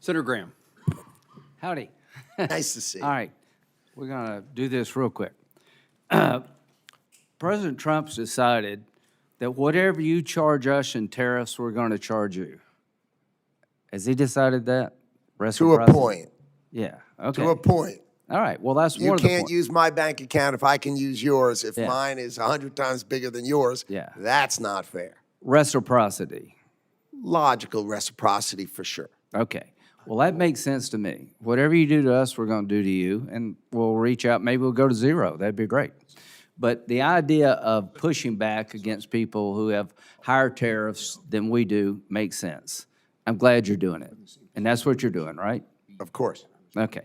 Senator Graham. Howdy. Nice to see you. All right, we're going to do this real quick. President Trump's decided that whatever you charge us in tariffs, we're going to charge you. Has he decided that? To Reciprocity? a point. Yeah, okay. To a point. All right, well, that's You one of the can't points. use my bank account if I can use yours. If Yeah. mine is 100 times bigger than yours, Yeah. that's not fair. Reciprocity. Logical reciprocity for sure. Okay. Well, that makes sense to me. Whatever you do to us, we're going to do to you, and we'll reach out. Maybe we'll go to zero. That'd be great. But the idea of pushing back against people who have higher tariffs than we do makes sense. I'm glad you're doing it. And that's what you're doing, right? Of course. Okay.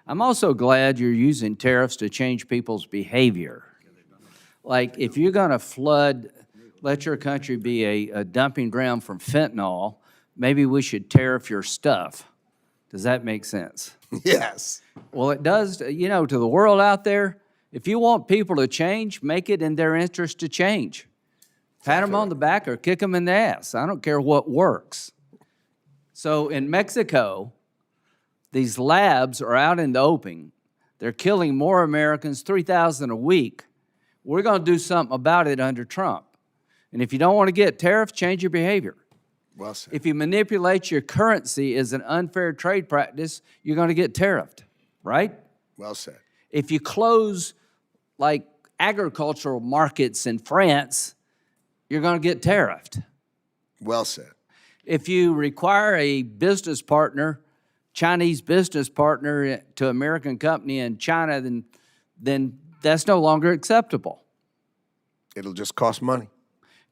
I'm also glad you're using tariffs to change people's behavior. Like, if you're going to let your country be a dumping ground for fentanyl, maybe we should tariff your stuff. Does that make sense? Yes. Well, it does, to the world out there. If you want people to change, make it in their interest to change. Pat them on the back or kick them in the ass. I don't care what works. So in Mexico, these labs are out in the open. They're killing more Americans, 3,000 a week. We're going to do something about it under Trump. And if you don't want to get tariffs, change your behavior. Well said. If you manipulate your currency as an unfair trade practice, you're going to get tariffed, right? Well said. If you close, like, agricultural markets in France, you're going to get tariffed. Well said. If you require a business partner, Chinese business partner to American company in China, then that's no longer acceptable. It'll just cost money.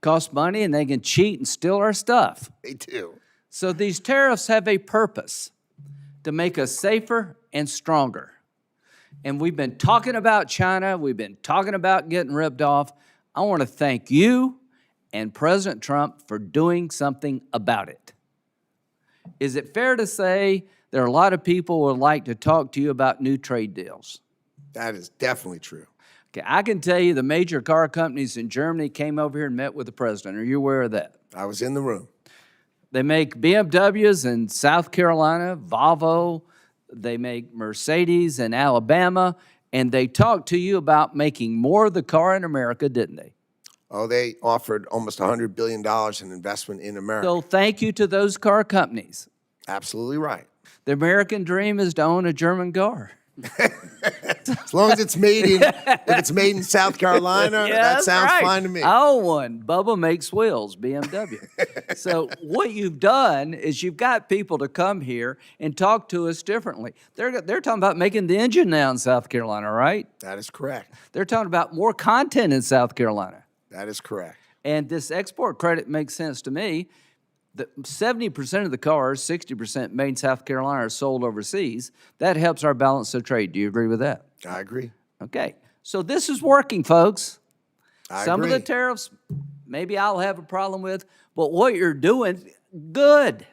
Costs money, and they can cheat and steal our stuff. They do. So these tariffs have a purpose, to make us safer and stronger. And we've been talking about China. We've been talking about getting ripped off. I want to thank you and President Trump for doing something about it. Is it fair to say there are a lot of people who would like to talk to you about new trade deals? That is definitely true. Okay, I can tell you the major car companies in Germany came over here and met with the president. Are you aware of that? I was in the room. They make BMWs in South Carolina, Volvo. They make Mercedes in Alabama. And they talked to you about making more of the car in America, didn't they? Oh, they offered almost $100 billion in investment in America. So thank you to those car companies. Absolutely right. The American dream is to own a German car. As long as it's made in, if it's made in South Carolina, Yeah, that that's sounds right. fine to me. I own one. Bubba makes wheels, BMW. So what you've done is you've got people to come here and talk to us differently. They're talking about making the engine now in South Carolina, right? That is correct. They're talking about more content in South Carolina. That is correct. And this export credit makes sense to me. The 70% of the cars, 60% made in South Carolina, are sold overseas. That helps our balance of trade. Do you agree with that? I agree. Okay. So this is working, folks. Some of the agree. tariffs, maybe I'll have a problem with, but what you're doing, good.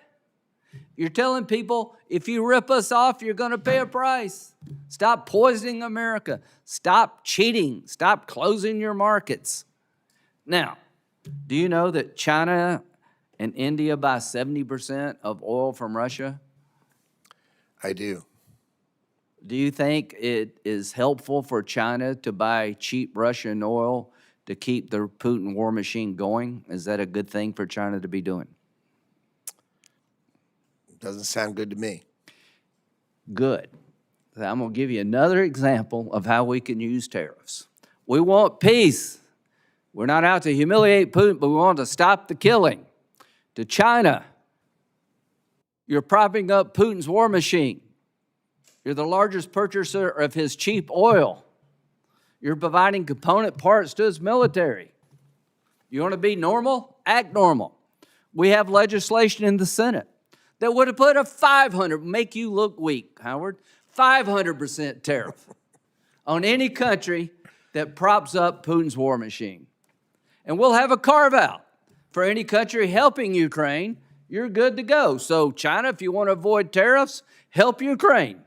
You're telling people, if you rip us off, you're going to pay a price. Stop poisoning America. Stop cheating. Stop closing your markets. Now, do you know that China and India buy 70% of oil from Russia? I do. Do you think it is helpful for China to buy cheap Russian oil to keep the Putin war machine going? Is that a good thing for China to be doing? Doesn't sound good to me. Good. I'm going to give you another example of how we can use tariffs. We want peace. We're not out to humiliate Putin, but we want to stop the killing. To China, you're propping up Putin's war machine. You're the largest purchaser of his cheap oil. You're providing component parts to his military. You want to be normal? Act normal. We have legislation in the Senate that would have put a 500, make you look weak, Howard, 500% tariff on any country that props up Putin's war machine. And we'll have a carve-out for any country helping Ukraine. You're good to go. So China, if you want to avoid tariffs, help Ukraine.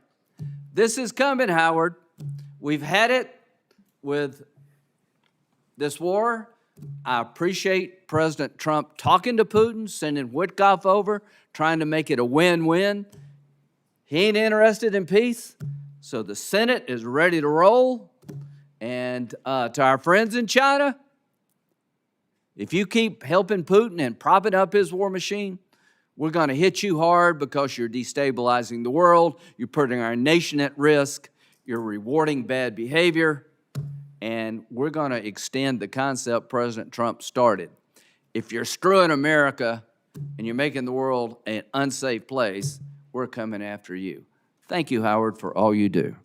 This is coming, Howard. We've had it with this war. I appreciate President Trump talking to Putin, sending Witkoff over, trying to make it a win-win. He ain't interested in peace. So the Senate is ready to roll. And to our friends in China, if you keep helping Putin and propping up his war machine, we're going to hit you hard because you're destabilizing the world, you're putting our nation at risk, you're rewarding bad behavior, and we're going to extend the concept President Trump started. If you're screwing America and you're making the world an unsafe place, we're coming after you. Thank you, Howard, for all you do.